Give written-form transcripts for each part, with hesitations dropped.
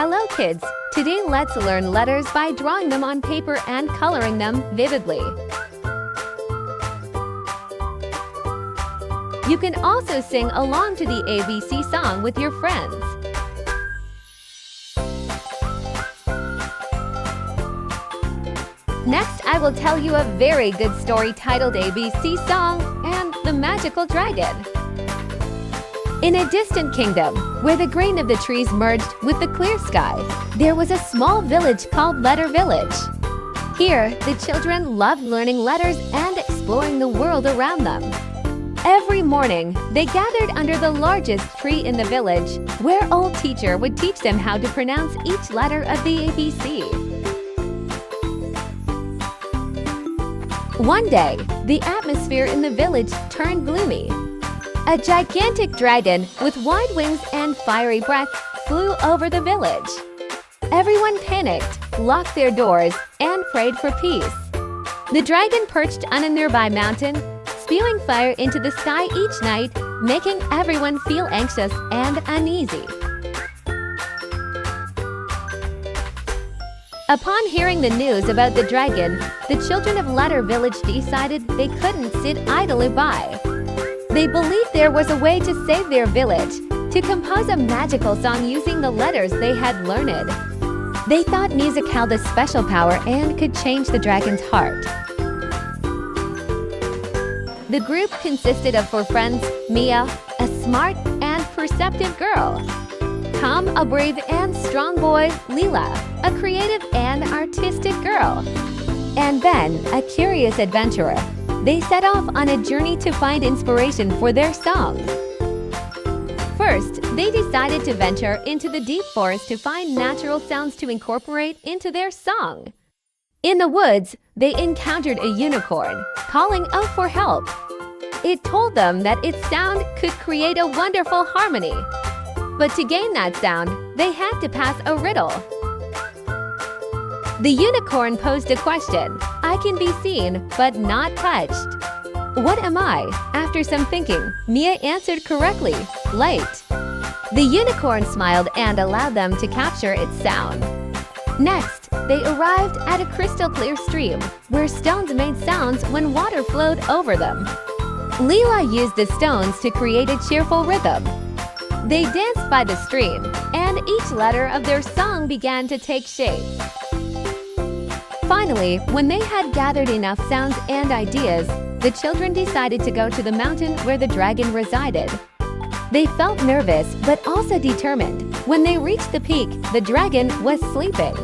Hello kids! Today let's learn letters by drawing them on paper and coloring them vividly. You can also sing along to the ABC song with your friends. Next, I will tell you a very good story titled ABC Song and the Magical Dragon. In a distant kingdom, where the green of the trees merged with the clear sky, there was a small village called Letter Village. Here, the children loved learning letters and exploring the world around them. Every morning, they gathered under the largest tree in the village, where old teacher would teach them how to pronounce each letter of the ABC. One day, the atmosphere in the village turned gloomy. A gigantic dragon with wide wings and fiery breath flew over the village. Everyone panicked, locked their doors, and prayed for peace. The dragon perched on a nearby mountain, spewing fire into the sky each night, making everyone feel anxious and uneasy. Upon hearing the news about the dragon, the children of Letter Village decided they couldn't sit idly by. They believed there was a way to save their village, to compose a magical song using the letters they had learned. They thought music held a special power and could change the dragon's heart. The group consisted of four friends: Mia, a smart and perceptive girl; Tom, a brave and strong boy; Leela, a creative and artistic girl; and Ben, a curious adventurer. They set off on a journey to find inspiration for their song. First, they decided to venture into the deep forest to find natural sounds to incorporate into their song. In the woods, they encountered a unicorn, calling out for help. It told them that its sound could create a wonderful harmony. But to gain that sound, they had to pass a riddle. The unicorn posed a question. "I can be seen, but not touched. What am I?" After some thinking, Mia answered correctly: light. The unicorn smiled and allowed them to capture its sound. Next, they arrived at a crystal-clear stream, where stones made sounds when water flowed over them. Leela used the stones to create a cheerful rhythm. They danced by the stream, and each letter of their song began to take shape. Finally, when they had gathered enough sounds and ideas, the children decided to go to the mountain where the dragon resided. They felt nervous but also determined. When they reached the peak, the dragon was sleeping.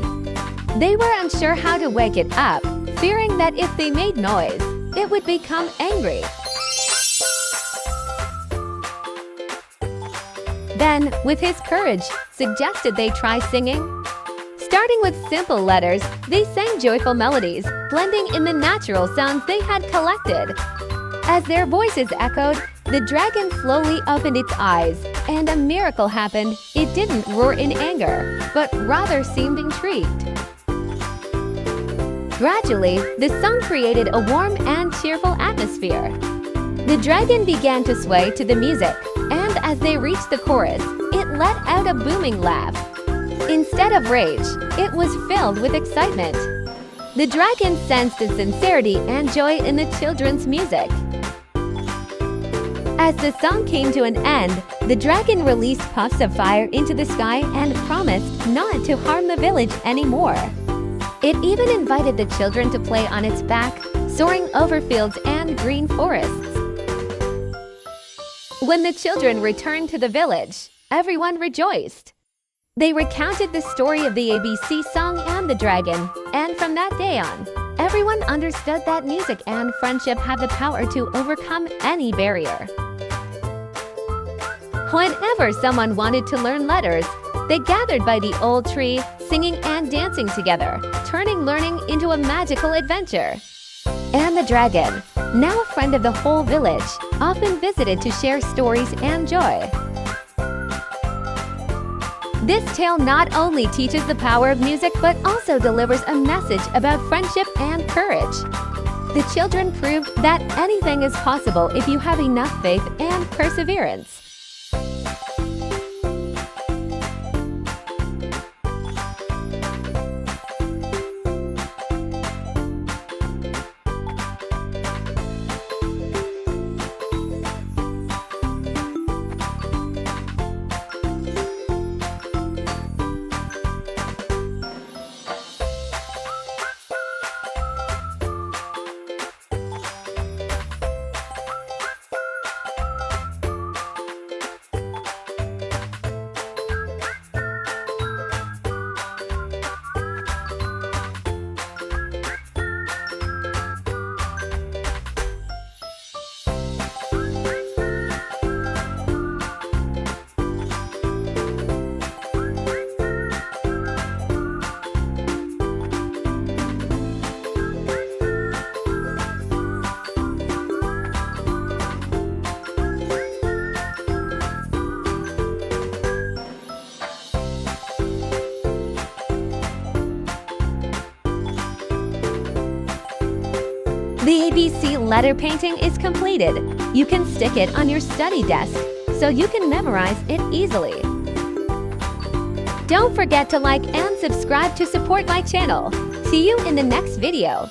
They were unsure how to wake it up, fearing that if they made noise, it would become angry. Ben, with his courage, suggested they try singing. Starting with simple letters, they sang joyful melodies, blending in the natural sounds they had collected. As their voices echoed, the dragon slowly opened its eyes, and a miracle happened. It didn't roar in anger, but rather seemed intrigued. Gradually, the song created a warm and cheerful atmosphere. The dragon began to sway to the music, and as they reached the chorus, it let out a booming laugh. Instead of rage, it was filled with excitement. The dragon sensed the sincerity and joy in the children's music. As the song came to an end, the dragon released puffs of fire into the sky and promised not to harm the village anymore. It even invited the children to play on its back, soaring over fields and green forests. When the children returned to the village, everyone rejoiced. They recounted the story of the ABC song and the dragon, and from that day on, everyone understood that music and friendship have the power to overcome any barrier. Whenever someone wanted to learn letters, they gathered by the old tree, singing and dancing together, turning learning into a magical adventure. And the dragon, now a friend of the whole village, often visited to share stories and joy. This tale not only teaches the power of music but also delivers a message about friendship and courage. The children proved that anything is possible if you have enough faith and perseverance. The ABC letter painting is completed. You can stick it on your study desk so you can memorize it easily. Don't forget to like and subscribe to support my channel. See you in the next video.